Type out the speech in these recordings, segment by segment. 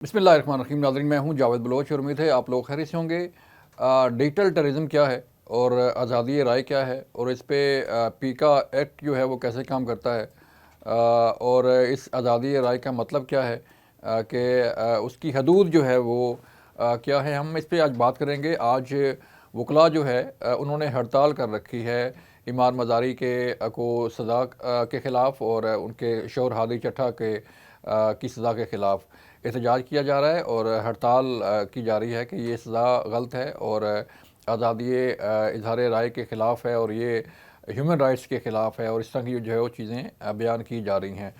بسم اللہ الرحمن الرحیم ناظرین، میں ہوں جاوید بلوچ اور امید ہے آپ لوگ خیریت سے ہوں گے۔ ڈیجیٹل ٹیررزم کیا ہے اور آزادی رائے کیا ہے اور اس پہ پیکا ایکٹ جو ہے وہ کیسے کام کرتا ہے، اور اس آزادی رائے کا مطلب کیا ہے، کہ اس کی حدود جو ہے وہ کیا ہے، ہم اس پہ آج بات کریں گے۔ آج وکلاء جو ہے انہوں نے ہڑتال کر رکھی ہے ایمان مزاری کے کو سزا کے خلاف، اور ان کے شوہر ہادی چٹھا کی سزا کے خلاف احتجاج کیا جا رہا ہے، اور ہڑتال کی جا رہی ہے کہ یہ سزا غلط ہے اور آزادی اظہار رائے کے خلاف ہے، اور یہ ہیومن رائٹس کے خلاف ہے، اور اس طرح کی جو ہے وہ چیزیں بیان کی جا رہی ہیں۔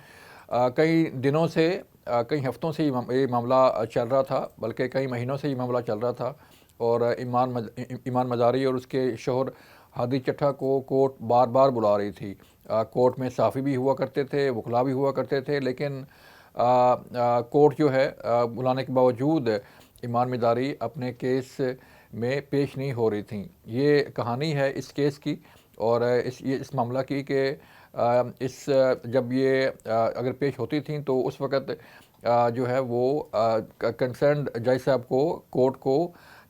کئی دنوں سے، کئی ہفتوں سے یہ معاملہ چل رہا تھا، بلکہ کئی مہینوں سے یہ معاملہ چل رہا تھا، اور ایمان مزاری اور اس کے شوہر ہادی چٹھا کو کورٹ بار بار بلا رہی تھی۔ کورٹ میں صحافی بھی ہوا کرتے تھے، وکلاء بھی ہوا کرتے تھے، لیکن کورٹ جو ہے بلانے کے باوجود ایمان مزاری اپنے کیس میں پیش نہیں ہو رہی تھیں۔ یہ کہانی ہے اس کیس کی اور اس معاملہ کی کہ جب یہ اگر پیش ہوتی تھیں تو اس وقت جو ہے وہ کنسرنڈ جج صاحب کو، کورٹ کو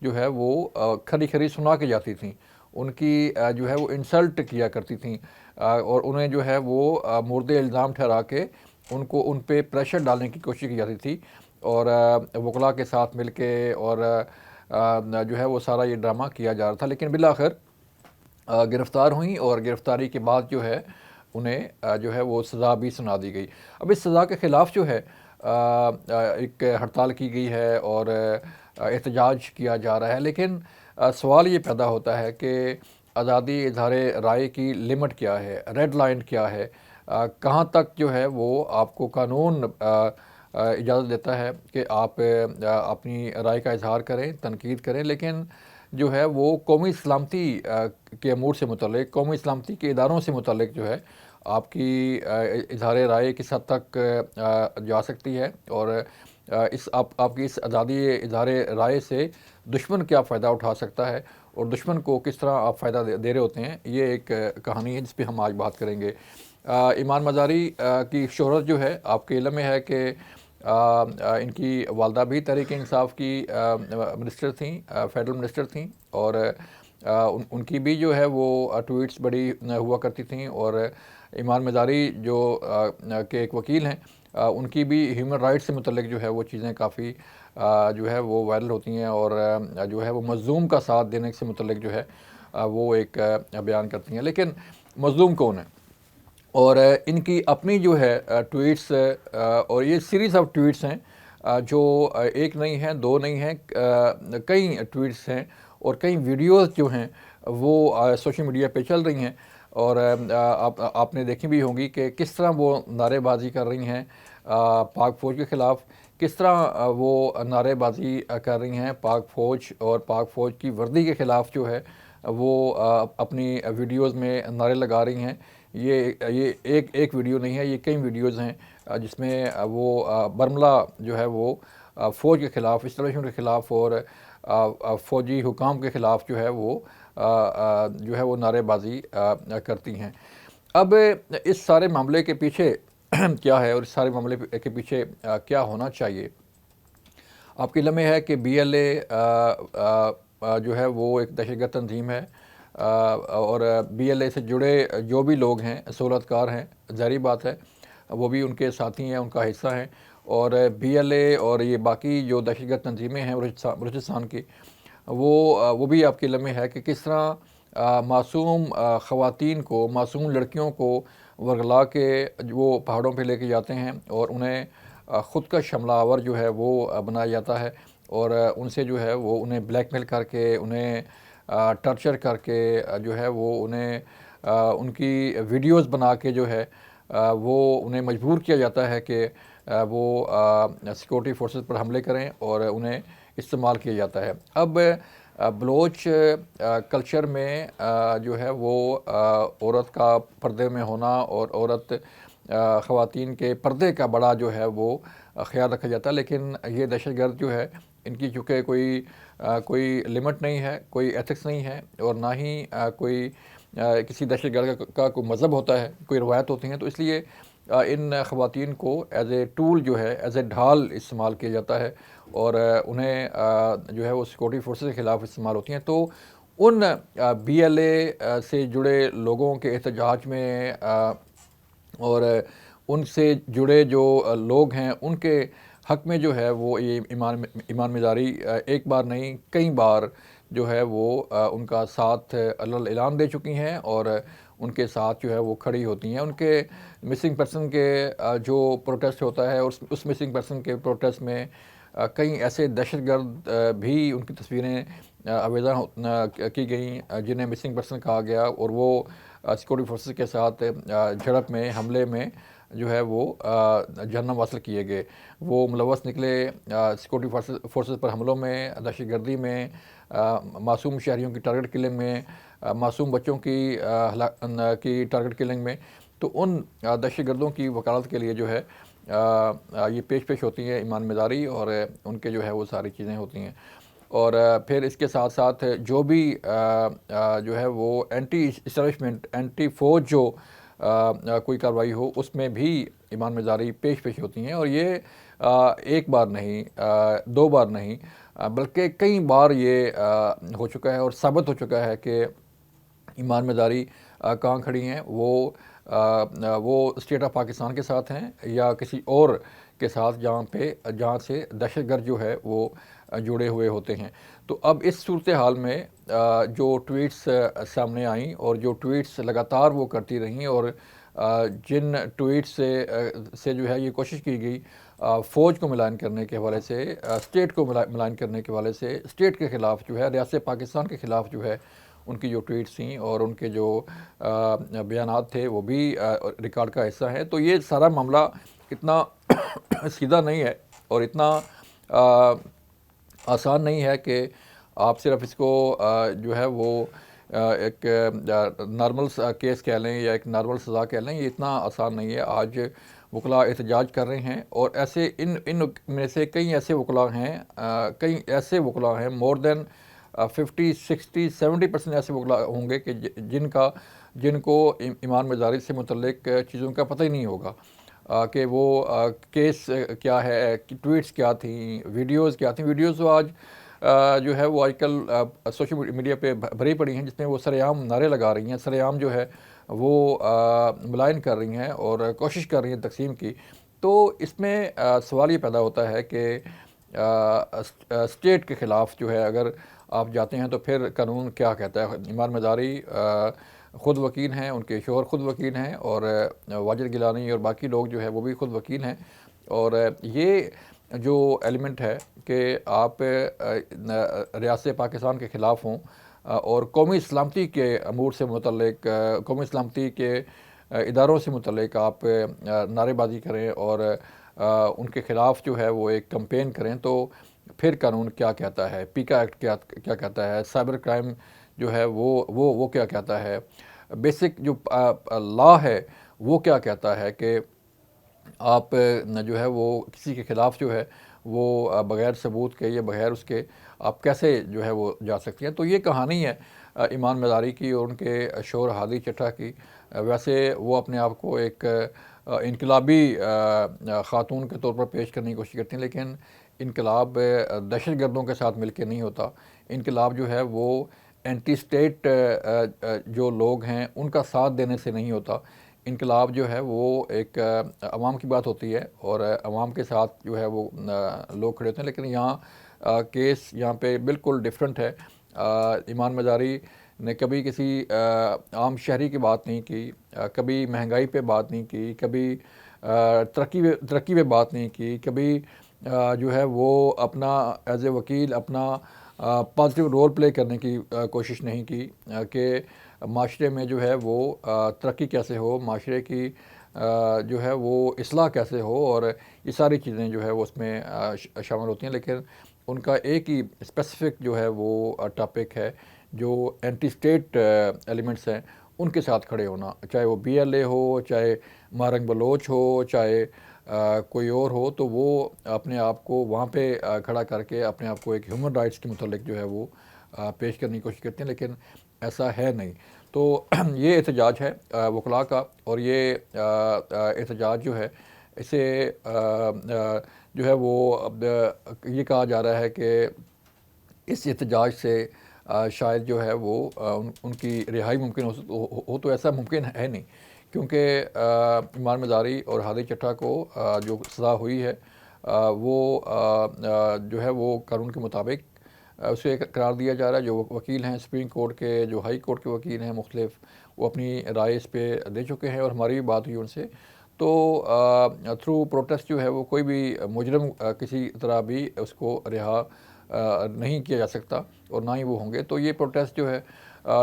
جو ہے وہ کھری کھری سنا کے جاتی تھیں، ان کی جو ہے وہ انسلٹ کیا کرتی تھیں، اور انہیں جو ہے وہ مورد الزام ٹھہرا کے ان پہ پریشر ڈالنے کی کوشش کی جاتی تھی، اور وکلاء کے ساتھ مل کے، اور جو ہے وہ سارا یہ ڈرامہ کیا جا رہا تھا، لیکن بالآخر گرفتار ہوئیں، اور گرفتاری کے بعد جو ہے انہیں جو ہے وہ سزا بھی سنا دی گئی۔ اب اس سزا کے خلاف جو ہے ایک ہڑتال کی گئی ہے اور احتجاج کیا جا رہا ہے، لیکن سوال یہ پیدا ہوتا ہے کہ آزادی اظہار رائے کی لمٹ کیا ہے، ریڈ لائن کیا ہے، کہاں تک جو ہے وہ آپ کو قانون اجازت دیتا ہے کہ آپ اپنی رائے کا اظہار کریں، تنقید کریں، لیکن جو ہے وہ قومی سلامتی کے امور سے متعلق، قومی سلامتی کے اداروں سے متعلق جو ہے آپ کی اظہار رائے کس حد تک جا سکتی ہے، اور آپ کی اس آزادی اظہار رائے سے دشمن کیا فائدہ اٹھا سکتا ہے، اور دشمن کو کس طرح آپ فائدہ دے رہے ہوتے ہیں۔ یہ ایک کہانی ہے جس پہ ہم آج بات کریں گے۔ ایمان مزاری کی شہرت جو ہے آپ کے علم میں ہے کہ ان کی والدہ بھی تحریک انصاف کی منسٹر تھیں، فیڈرل منسٹر تھیں، اور ان کی بھی جو ہے وہ ٹویٹس بڑی ہوا کرتی تھیں، اور ایمان مزاری جو کہ ایک وکیل ہیں، ان کی بھی ہیومن رائٹس سے متعلق جو ہے وہ چیزیں کافی جو ہے وہ وائرل ہوتی ہیں، اور جو ہے وہ مظلوم کا ساتھ دینے سے متعلق جو ہے وہ ایک بیان کرتی ہیں۔ لیکن مظلوم کون ہے؟ اور ان کی اپنی جو ہے ٹویٹس، اور یہ سیریز آف ٹویٹس ہیں، جو ایک نہیں ہیں، دو نہیں ہیں، کئی ٹویٹس ہیں، اور کئی ویڈیوز جو ہیں وہ سوشل میڈیا پہ چل رہی ہیں، اور آپ نے دیکھی بھی ہوں گی کہ کس طرح وہ نعرے بازی کر رہی ہیں پاک فوج کے خلاف، کس طرح وہ نعرے بازی کر رہی ہیں پاک فوج اور پاک فوج کی وردی کے خلاف جو ہے وہ اپنی ویڈیوز میں نعرے لگا رہی ہیں۔ یہ ایک ویڈیو نہیں ہے، یہ کئی ویڈیوز ہیں جس میں وہ برملا جو ہے وہ فوج کے خلاف، اسٹیبلشمنٹ کے خلاف، اور فوجی حکام کے خلاف جو ہے وہ نعرے بازی کرتی ہیں۔ اب اس سارے معاملے کے پیچھے کیا ہے، اور اس سارے معاملے کے پیچھے کیا ہونا چاہیے؟ آپ کے علم میں ہے کہ بی ایل اے جو ہے وہ ایک دہشت گرد تنظیم ہے، اور بی ایل اے سے جڑے جو بھی لوگ ہیں، سہولت کار ہیں، ظاہری بات ہے وہ بھی ان کے ساتھی ہیں، ان کا حصہ ہیں، اور بی ایل اے اور یہ باقی جو دہشت گرد تنظیمیں ہیں بلوچستان کی، وہ بھی آپ کے علم میں ہے کہ کس طرح معصوم خواتین کو، معصوم لڑکیوں کو ورگلا کے وہ پہاڑوں پہ لے کے جاتے ہیں، اور انہیں خود کا حملہ آور جو ہے وہ بنایا جاتا ہے، اور ان سے جو ہے وہ انہیں بلیک میل کر کے، انہیں ٹارچر کر کے جو ہے وہ انہیں ان کی ویڈیوز بنا کے جو ہے وہ انہیں مجبور کیا جاتا ہے کہ وہ سیکورٹی فورسز پر حملے کریں، اور انہیں استعمال کیا جاتا ہے۔ اب بلوچ کلچر میں جو ہے وہ عورت کا پردے میں ہونا، اور عورت خواتین کے پردے کا بڑا جو ہے وہ خیال رکھا جاتا ہے، لیکن یہ دہشت گرد جو ہے ان کی چونکہ کوئی لمٹ نہیں ہے، کوئی ایتھکس نہیں ہے، اور نہ ہی کوئی کسی دہشت گرد کا کوئی مذہب ہوتا ہے، کوئی روایت ہوتی ہیں، تو اس لیے ان خواتین کو ایز اے ٹول جو ہے، ایز اے ڈھال استعمال کیا جاتا ہے، اور انہیں جو ہے وہ سیکورٹی فورسز کے خلاف استعمال ہوتی ہیں۔ تو ان بی ایل اے سے جڑے لوگوں کے احتجاج میں اور ان سے جڑے جو لوگ ہیں ان کے حق میں جو ہے وہ یہ ایمان مزاری ایک بار نہیں کئی بار جو ہے وہ ان کا ساتھ اعلان دے چکی ہیں، اور ان کے ساتھ جو ہے وہ کھڑی ہوتی ہیں۔ ان کے مسنگ پرسن کے جو پروٹیسٹ ہوتا ہے، اس مسنگ پرسن کے پروٹیسٹ میں کئی ایسے دہشت گرد بھی ان کی تصویریں آویزاں کی گئیں جنہیں مسنگ پرسن کہا گیا، اور وہ سیکورٹی فورسز کے ساتھ جھڑپ میں، حملے میں جو ہے وہ جہنم واصل کیے گئے۔ وہ ملوث نکلے سیکورٹی فورسز پر حملوں میں، دہشت گردی میں، معصوم شہریوں کی ٹارگٹ کلنگ میں، معصوم بچوں کی ٹارگٹ کلنگ میں۔ تو ان دہشت گردوں کی وکالت کے لیے جو ہے یہ پیش ہوتی ہیں ایمان مزاری، اور ان کے جو ہے وہ ساری چیزیں ہوتی ہیں۔ اور پھر اس کے ساتھ ساتھ جو بھی جو ہے وہ اینٹی اسٹیبلشمنٹ، اینٹی فوج جو کوئی کارروائی ہو، اس میں بھی ایمان مزاری پیش ہوتی ہیں، اور یہ ایک بار نہیں، دو بار نہیں، بلکہ کئی بار یہ ہو چکا ہے، اور ثابت ہو چکا ہے کہ ایمان مزاری کہاں کھڑی ہیں۔ وہ اسٹیٹ آف پاکستان کے ساتھ ہیں یا کسی اور کے ساتھ جہاں سے دہشت گرد جو ہے وہ جڑے ہوئے ہوتے ہیں۔ تو اب اس صورتحال میں جو ٹویٹس سامنے آئیں، اور جو ٹویٹس لگاتار وہ کرتی رہیں، اور جن ٹویٹس سے جو ہے یہ کوشش کی گئی فوج کو ملائن کرنے کے حوالے سے، اسٹیٹ کو ملائن کرنے کے حوالے سے، اسٹیٹ کے خلاف جو ہے، ریاست پاکستان کے خلاف جو ہے ان کی جو ٹویٹس تھیں اور ان کے جو بیانات تھے وہ بھی ریکارڈ کا حصہ ہیں۔ تو یہ سارا معاملہ اتنا سیدھا نہیں ہے، اور اتنا آسان نہیں ہے کہ آپ صرف اس کو جو ہے وہ ایک نارمل کیس کہہ لیں یا ایک نارمل سزا کہہ لیں۔ یہ اتنا آسان نہیں ہے۔ آج وکلاء احتجاج کر رہے ہیں، اور ایسے ان میں سے کئی ایسے وکلاء ہیں مور دین 50 60 70% ایسے وکلاء ہوں گے کہ جن کو ایمان مزاری سے متعلق چیزوں کا پتہ ہی نہیں ہوگا کہ وہ کیس کیا ہے، ٹویٹس کیا تھیں، ویڈیوز کیا تھیں۔ ویڈیوز تو آج جو ہے وہ آج کل سوشل میڈیا پہ بھری پڑی ہیں، جس میں وہ سر عام نعرے لگا رہی ہیں، سر عام جو ہے وہ ملائن کر رہی ہیں اور کوشش کر رہی ہیں تقسیم کی۔ تو اس میں سوال یہ پیدا ہوتا ہے کہ اسٹیٹ کے خلاف جو ہے اگر آپ جاتے ہیں تو پھر قانون کیا کہتا ہے۔ ایمان مزاری خود وکیل ہیں، ان کے شوہر خود وکیل ہیں، اور واجد گیلانی اور باقی لوگ جو ہے وہ بھی خود وکیل ہیں، اور یہ جو ایلیمنٹ ہے کہ آپ ریاست پاکستان کے خلاف ہوں اور قومی سلامتی کے امور سے متعلق، قومی سلامتی کے اداروں سے متعلق آپ نعرے بازی کریں اور ان کے خلاف جو ہے وہ ایک کمپین کریں، تو پھر قانون کیا کہتا ہے، پیکا ایکٹ کیا کہتا ہے، سائبر کرائم جو ہے وہ کیا کہتا ہے، بیسک جو لا ہے وہ کیا کہتا ہے کہ آپ جو ہے وہ کسی کے خلاف جو ہے وہ بغیر ثبوت کے یا بغیر اس کے آپ کیسے جو ہے وہ جا سکتی ہیں۔ تو یہ کہانی ہے ایمان مزاری کی اور ان کے شوہر ہادی چٹھا کی۔ ویسے وہ اپنے آپ کو ایک انقلابی خاتون کے طور پر پیش کرنے کی کوشش کرتی ہیں، لیکن انقلاب دہشت گردوں کے ساتھ مل کے نہیں ہوتا۔ انقلاب جو ہے وہ اینٹی اسٹیٹ جو لوگ ہیں ان کا ساتھ دینے سے نہیں ہوتا۔ انقلاب جو ہے وہ ایک عوام کی بات ہوتی ہے، اور عوام کے ساتھ جو ہے وہ لوگ کھڑے ہوتے ہیں، لیکن یہاں کیس یہاں پہ بالکل ڈیفرنٹ ہے۔ ایمان مزاری نے کبھی کسی عام شہری کی بات نہیں کی، کبھی مہنگائی پہ بات نہیں کی، کبھی ترقی پہ بات نہیں کی، کبھی جو ہے وہ اپنا ایز اے وکیل اپنا پازیٹیو رول پلے کرنے کی کوشش نہیں کی کہ معاشرے میں جو ہے وہ ترقی کیسے ہو، معاشرے کی جو ہے وہ اصلاح کیسے ہو، اور یہ ساری چیزیں جو ہے وہ اس میں شامل ہوتی ہیں۔ لیکن ان کا ایک ہی اسپیسیفک جو ہے وہ ٹاپک ہے، جو اینٹی اسٹیٹ ایلیمنٹس ہیں ان کے ساتھ کھڑے ہونا، چاہے وہ بی ایل اے ہو، چاہے مارنگ بلوچ ہو، چاہے کوئی اور ہو، تو وہ اپنے آپ کو وہاں پہ کھڑا کر کے اپنے آپ کو ایک ہیومن رائٹس کے متعلق جو ہے وہ پیش کرنے کی کوشش کرتے ہیں، لیکن ایسا ہے نہیں۔ تو یہ احتجاج ہے وکلاء کا، اور یہ احتجاج جو ہے اسے جو ہے وہ اب یہ کہا جا رہا ہے کہ اس احتجاج سے شاید جو ہے وہ ان کی رہائی ممکن ہو تو ایسا ممکن ہے نہیں، کیونکہ ایمان مزاری اور ہادی چٹھا کو جو سزا ہوئی ہے وہ جو ہے وہ قانون کے مطابق اسے قرار دیا جا رہا ہے۔ جو وکیل ہیں سپریم کورٹ کے، جو ہائی کورٹ کے وکیل ہیں مختلف، وہ اپنی رائے اس پہ دے چکے ہیں، اور ہماری بھی بات ہوئی ان سے، تو تھرو پروٹیسٹ جو ہے وہ کوئی بھی مجرم کسی طرح بھی اس کو رہا نہیں کیا جا سکتا، اور نہ ہی وہ ہوں گے۔ تو یہ پروٹیسٹ جو ہے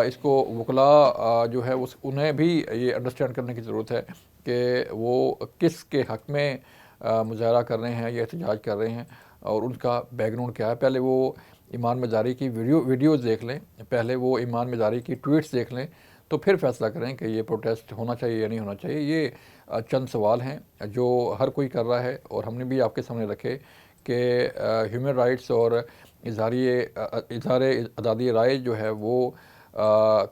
اس کو وکلاء جو ہے انہیں بھی یہ انڈرسٹینڈ کرنے کی ضرورت ہے کہ وہ کس کے حق میں مظاہرہ کر رہے ہیں یا احتجاج کر رہے ہیں، اور ان کا بیک گراؤنڈ کیا ہے۔ پہلے وہ ایمان مزاری کی ویڈیوز دیکھ لیں، پہلے وہ ایمان مزاری کی ٹویٹس دیکھ لیں، تو پھر فیصلہ کریں کہ یہ پروٹیسٹ ہونا چاہیے یا نہیں ہونا چاہیے۔ یہ چند سوال ہیں جو ہر کوئی کر رہا ہے، اور ہم نے بھی آپ کے سامنے رکھے کہ ہیومن رائٹس اور اظہار آزادی رائے جو ہے وہ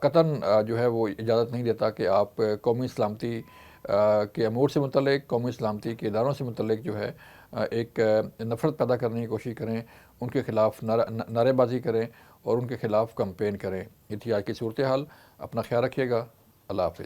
قطعاً جو ہے وہ اجازت نہیں دیتا کہ آپ قومی سلامتی کے امور سے متعلق، قومی سلامتی کے اداروں سے متعلق جو ہے ایک نفرت پیدا کرنے کی کوشش کریں، ان کے خلاف نعرے بازی کریں اور ان کے خلاف کمپین کریں۔ یہ تھی آج کی صورتحال۔ اپنا خیال رکھیے گا۔ اللہ حافظ۔